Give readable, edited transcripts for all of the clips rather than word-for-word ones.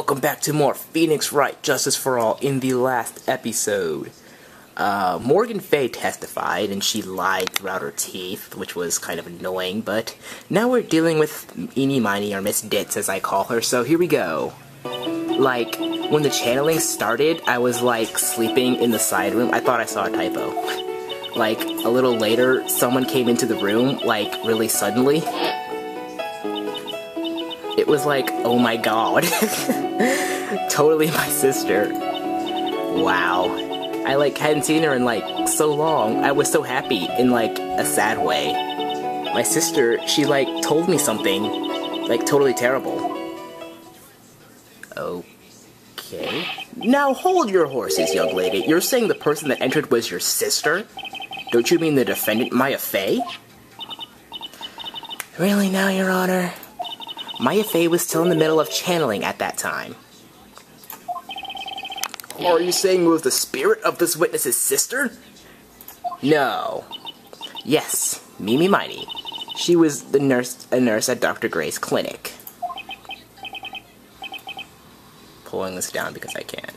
welcome back to more Phoenix Wright, Justice for All. In the last episode, Morgan Fay testified, and she lied throughout her teeth, which was kind of annoying, but now we're dealing with Eenie Miney, or Miss Ditz as I call her, so here we go. Like, when the channeling started, I was, like, sleeping in the side room. I thought I saw a typo. Like, a little later, someone came into the room, like, really suddenly. It was like, oh my god. Totally my sister. Wow. I, like, hadn't seen her in, like, so long. I was so happy in, like, a sad way. My sister, she, like, told me something, like, totally terrible. Okay. Now hold your horses, young lady. You're saying the person that entered was your sister? Don't you mean the defendant, Maya Fay? Really now, Your Honor? Maya Fay was still in the middle of channeling at that time. Are you saying it was the spirit of this witness's sister? No. Yes, Mimi Miney. She was a nurse at Dr. Gray's clinic. Pulling this down because I can.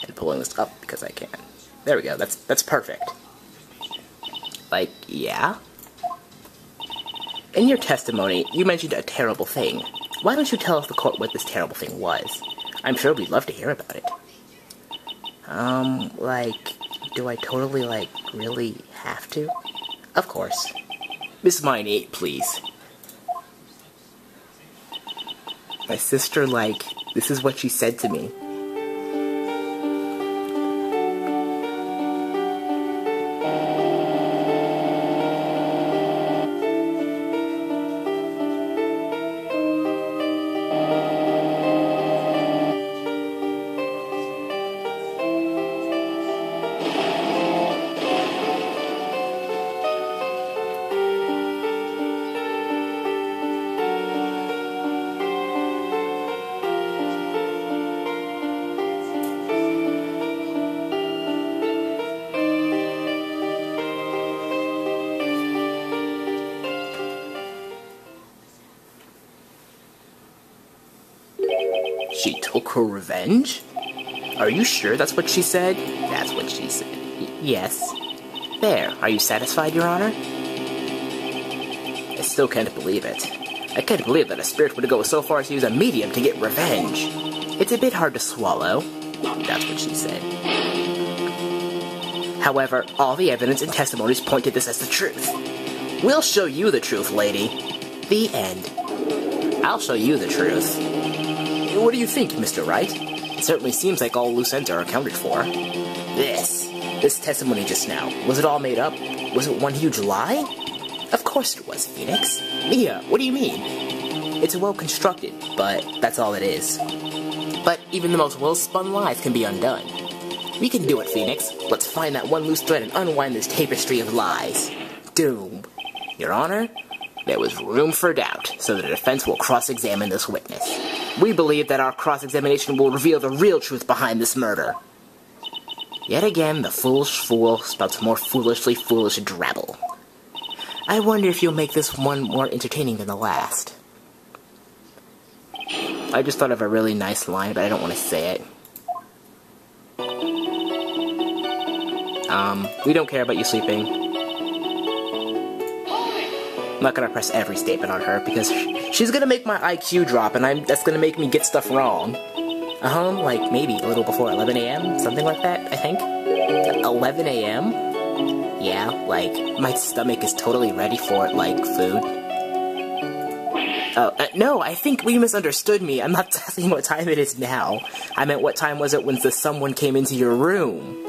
And pulling this up because I can. There we go, that's perfect. Like, yeah? In your testimony, you mentioned a terrible thing. Why don't you tell us the court what this terrible thing was? I'm sure we'd love to hear about it. Like, do I totally, like, really have to? Of course. Miss Miney, please. My sister, like, this is what she said to me. She took her revenge? Are you sure that's what she said? That's what she said. Yes. There, are you satisfied, Your Honor? I still can't believe it. I can't believe that a spirit would go so far as to use a medium to get revenge. It's a bit hard to swallow. That's what she said. However, all the evidence and testimonies point to this as the truth. We'll show you the truth, lady. The end. I'll show you the truth. What do you think, Mr. Wright? It certainly seems like all loose ends are accounted for. This testimony just now, was it all made up? Was it one huge lie? Of course it was, Phoenix. Mia, what do you mean? It's well constructed, but that's all it is. But even the most well-spun lies can be undone. We can do it, Phoenix. Let's find that one loose thread and unwind this tapestry of lies. Doom. Your Honor, there was room for doubt, so the defense will cross-examine this witness. We believe that our cross-examination will reveal the real truth behind this murder. Yet again, the foolish fool spouts more foolishly foolish drabble. I wonder if you'll make this one more entertaining than the last. I just thought of a really nice line, but I don't want to say it. We don't care about you sleeping. I'm not gonna press every statement on her, because she's gonna make my IQ drop, and that's gonna make me get stuff wrong. Like, maybe a little before 11 a.m., something like that, I think? 11 a.m.? Yeah, like, my stomach is totally ready for it, like, food. No, I think we misunderstood me. I'm not asking what time it is now. I meant what time was it when someone came into your room.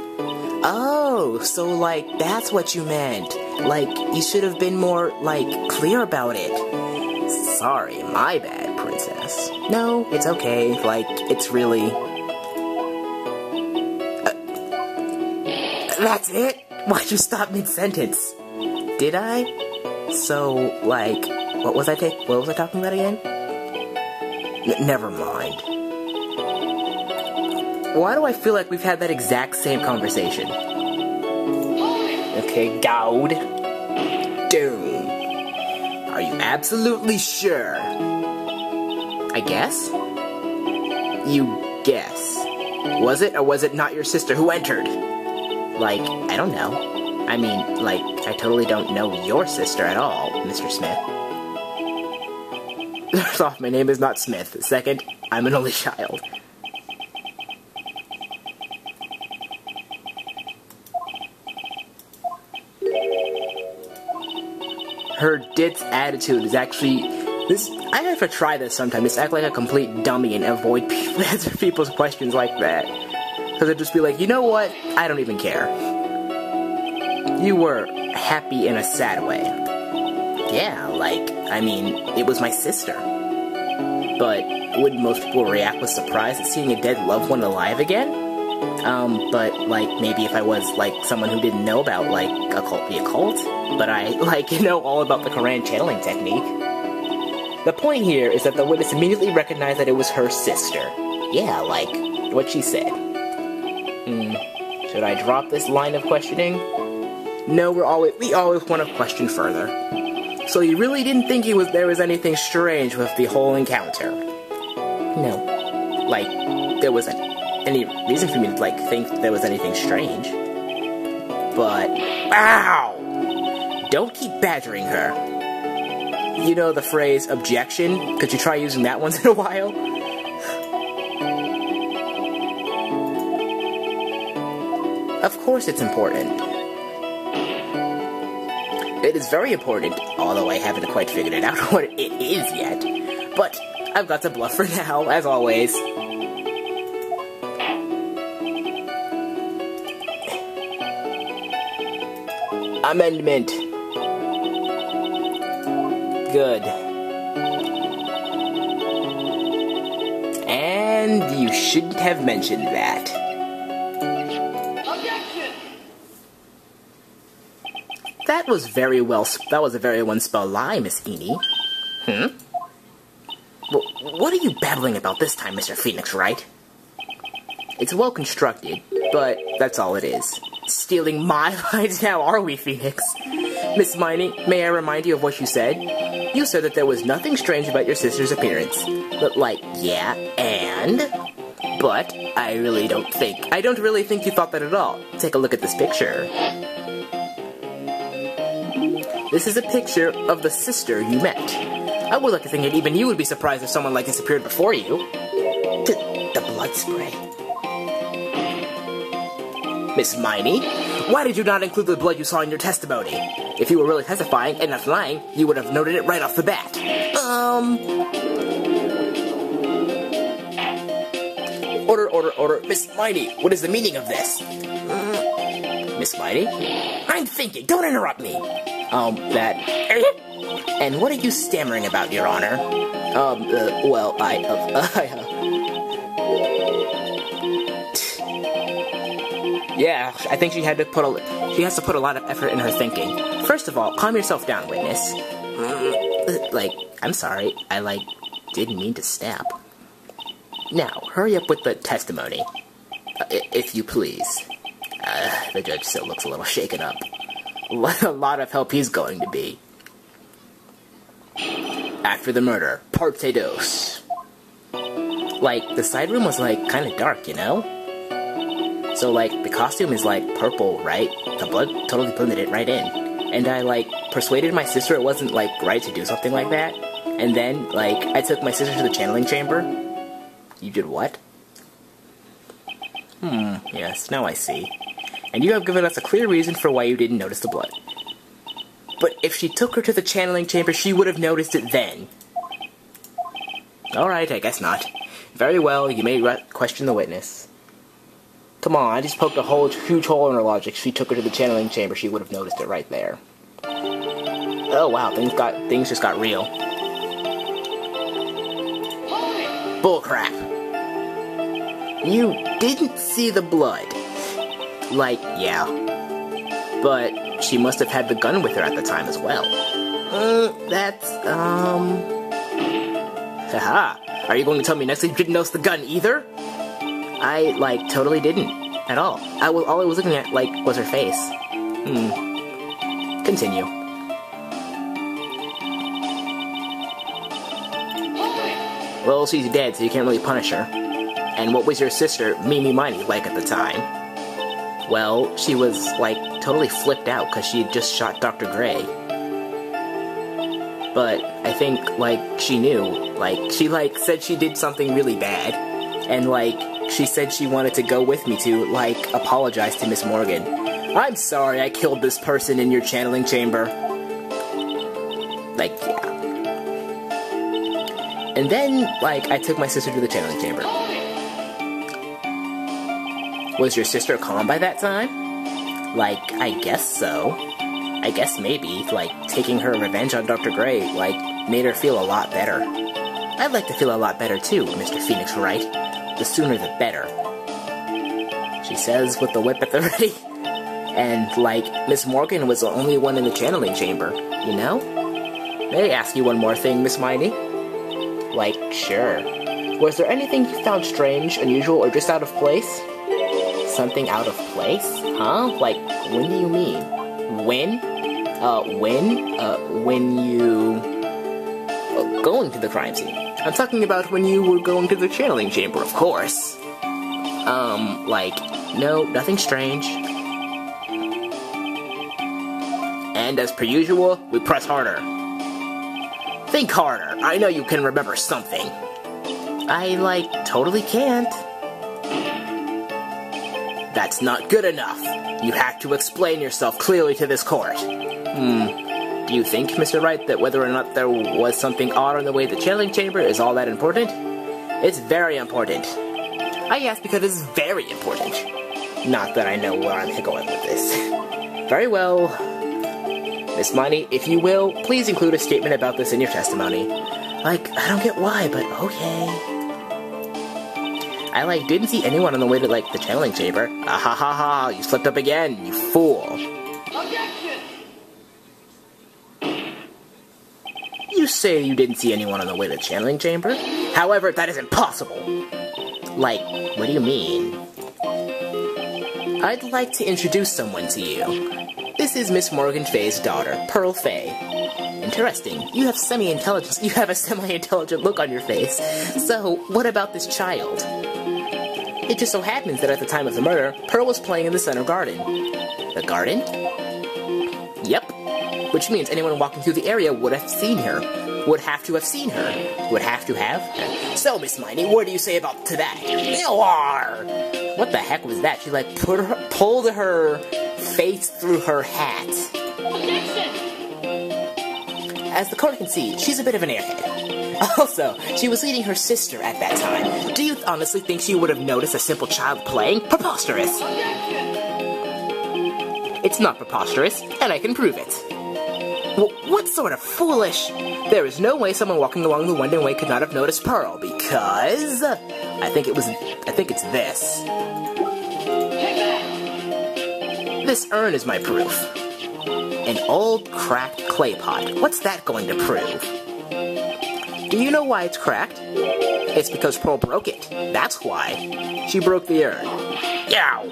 Oh, so, like, that's what you meant. Like, you should have been more, like, clear about it. Sorry, my bad, princess. No, it's okay. Like, it's really... That's it? Why'd you stop mid-sentence? Did I? So, like, what was I talking about again? Never mind. Why do I feel like we've had that exact same conversation? Okay, Gowd. Doom. Are you absolutely sure? I guess? you guess. Was it or was it not your sister who entered? Like, I don't know. I mean, like, I totally don't know your sister at all, Mr. Smith. First off, my name is not Smith. Second, I'm an only child. Her ditz attitude is actually... I have to try this sometime. Just act like a complete dummy and avoid answer people's questions like that. Because I'd just be like, you know what? I don't even care. You were happy in a sad way. Yeah, like, I mean, it was my sister. But wouldn't most people react with surprise at seeing a dead loved one alive again? But, like, maybe if I was, like, someone who didn't know about, like, the occult, but I, like, know all about the Quran channeling technique. The point here is that the witness immediately recognized that it was her sister. Yeah, like, what she said. Should I drop this line of questioning? No, we always want to question further. So you really didn't think there was anything strange with the whole encounter? No. Like, there wasn't any reason for me to, like, think there was anything strange. But, ow! Don't keep badgering her. You know the phrase, objection? Could you try using that once in a while? Of course it's important. It is very important, although I haven't quite figured it out what it is yet. But I've got to bluff for now, as always. Amendment. Good. And you shouldn't have mentioned that. Objection! That was a very well-spelled lie, Miss Eni. Well, what are you babbling about this time, Mr. Phoenix, Wright? It's well constructed, but that's all it is. Stealing my lines now, are we, Phoenix? Miss Miney, may I remind you of what you said? You said that there was nothing strange about your sister's appearance. But, like, yeah, and? But I don't really think you thought that at all. Take a look at this picture. This is a picture of the sister you met. I would like to think that even you would be surprised if someone like this appeared before you. The blood spray. Miss Miney, why did you not include the blood you saw in your testimony? If you were really testifying and not lying, you would have noted it right off the bat. Order. Miss Miney, what is the meaning of this? Miss Miney? I'm thinking, don't interrupt me. And what are you stammering about, Your Honor? Yeah, I think she has to put a lot of effort in her thinking. First of all, calm yourself down, witness. I'm sorry, I, didn't mean to snap. Now, hurry up with the testimony. If you please. The judge still looks a little shaken up. What a lot of help he's going to be. After the murder, parte dos. The side room was, kind of dark, you know? So, the costume is, purple, right? The blood totally blended it right in. And I, persuaded my sister it wasn't, right to do something like that. And then, I took my sister to the channeling chamber. You did what? Yes, now I see. And you have given us a clear reason for why you didn't notice the blood. But if she took her to the channeling chamber, she would have noticed it then. Alright, I guess not. Very well, you may question the witness. Come on, I just poked a huge hole in her logic. If she took her to the channeling chamber, she would have noticed it right there. Oh wow, things just got real. Bullcrap. You didn't see the blood. Yeah. But she must have had the gun with her at the time as well. Haha. Are you going to tell me next that you didn't notice the gun either? I, totally didn't. At all. All I was looking at, was her face. Continue. Well, she's dead, so you can't really punish her. And what was your sister, Mimi Miney, like at the time? Well, she was, like, totally flipped out because she had just shot Dr. Gray. But I think, like, she knew. Like, she, like, said she did something really bad. And, like, she said she wanted to go with me to, like, apologize to Miss Morgan. I'm sorry I killed this person in your channeling chamber. Like, yeah. And then, like, I took my sister to the channeling chamber. Was your sister calm by that time? Like, I guess so. I guess maybe, like, taking her revenge on Dr. Gray, like, made her feel a lot better. I'd like to feel a lot better too, Mr. Phoenix Wright. The sooner the better. She says with the whip at the ready. And, like, Miss Morgan was the only one in the channeling chamber, you know? May I ask you one more thing, Miss Miney? Like, sure. Was there anything you found strange, unusual, or just out of place? Something out of place? Huh? Like, when do you mean? When? When you... going to the crime scene. I'm talking about when you were going to the channeling chamber, of course. Like, no, nothing strange. And as per usual, we press harder. Think harder. I know you can remember something. I, like, totally can't. That's not good enough. You have to explain yourself clearly to this court. Do you think, Mr. Wright, that whether or not there was something odd on the way to the channeling chamber is all that important? It's very important. I ask because it's very important. Not that I know where I'm going with this. Very well. Miss Miney, if you will, please include a statement about this in your testimony. Like, I don't get why, but okay. I, like, didn't see anyone on the way to, like, the channeling chamber. Ah ha ha ha, you slipped up again, you fool. Objection! You say you didn't see anyone on the way to the channeling chamber? However, that isn't possible. Like, what do you mean? I'd like to introduce someone to you. This is Miss Morgan Fay's daughter, Pearl Fay. Interesting. You have a semi-intelligent look on your face. So, what about this child? It just so happens that at the time of the murder, Pearl was playing in the center garden. The garden? Yep. Which means anyone walking through the area would have seen her. Would have to have seen her. Would have to have? So, Miss Miney, what do you say about to that? What the heck was that? She, like, pulled her face through her hat. Objection! As the court can see, she's a bit of an airhead. Also, she was leading her sister at that time. Do you honestly think she would have noticed a simple child playing? Preposterous! Objection! It's not preposterous, and I can prove it. What sort of foolish... There is no way someone walking along the winding way could not have noticed Pearl, because... I think it's this. Take that! This urn is my proof. An old, cracked clay pot. What's that going to prove? Do you know why it's cracked? It's because Pearl broke it. That's why. She broke the urn. Yow!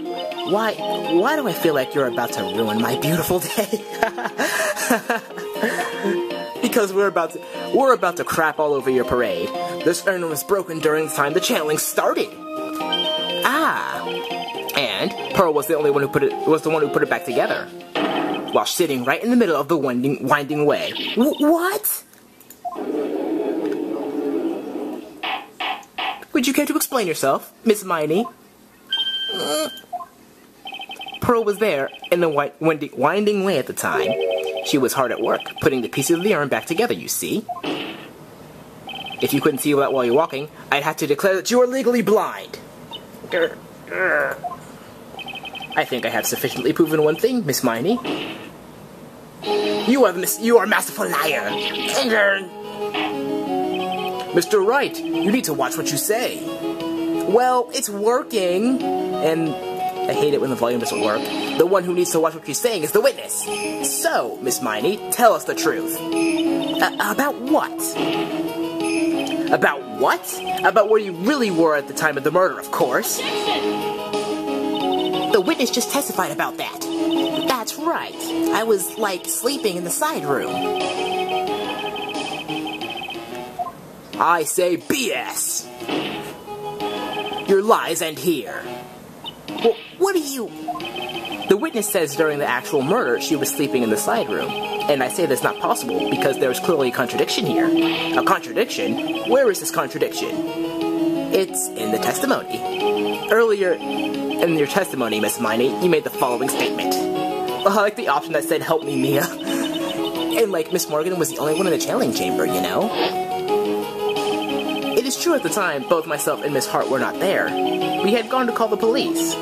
Why do I feel like you're about to ruin my beautiful day? Because we're about to crap all over your parade. This urn was broken during the time the channeling started. Ah. And Pearl was the one who put it back together. While sitting right in the middle of the winding way. What? Would you care to explain yourself, Miss Miney? Pearl was there in the winding way at the time. She was hard at work, putting the pieces of the urn back together, you see. If you couldn't see that while you're walking, I'd have to declare that you are legally blind. I think I have sufficiently proven one thing, Miss Miney. You are a masterful liar. Mr. Wright, you need to watch what you say. Well, it's working. And I hate it when the volume doesn't work. The one who needs to watch what she's saying is the witness. So, Miss Miney, tell us the truth. About what? About what? About where you really were at the time of the murder, of course. The witness just testified about that. That's right. I was, like, sleeping in the side room. I say BS. Your lies end here. Well, what do you... The witness says during the actual murder she was sleeping in the side room. And I say that's not possible because there is clearly a contradiction here. A contradiction? Where is this contradiction? It's in the testimony. Earlier in your testimony, Miss Miney, you made the following statement. I like the option that said, "Help me, Mia." And like, Miss Morgan was the only one in the channeling chamber, you know? It is true at the time, both myself and Miss Hart were not there. We had gone to call the police.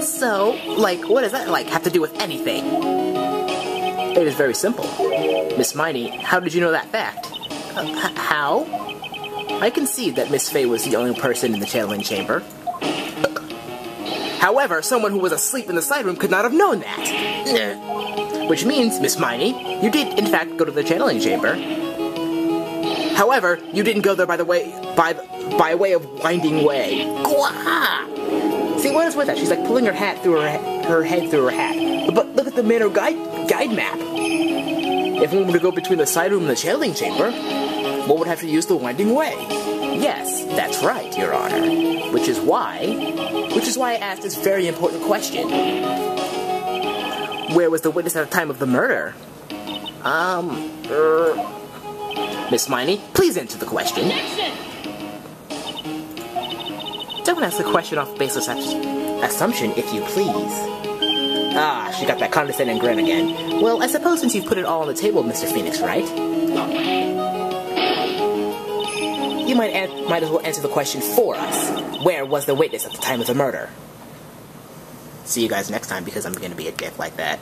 So, like, what does that, like, have to do with anything? It is very simple. Miss Miney, how did you know that fact? How? I concede that Miss Fay was the only person in the channeling chamber. However, someone who was asleep in the side room could not have known that. Which means, Miss Miney, you did in fact go to the channeling chamber. However, you didn't go there by way of winding way. See, what is with that? She's like pulling her hat through her head through her hat. But look at the manor guide map. If one were to go between the side room and the channeling chamber, one would have to use the winding way. Yes, that's right, Your Honor. Which is why I asked this very important question. Where was the witness at the time of the murder? Miss Miney, please answer the question. Don't ask the question off basis assumption, if you please. Ah, she got that condescending grin again. Well, I suppose since you've put it all on the table, Mr. Phoenix, right? You might as well answer the question for us. Where was the witness at the time of the murder? See you guys next time, because I'm going to be a dick like that.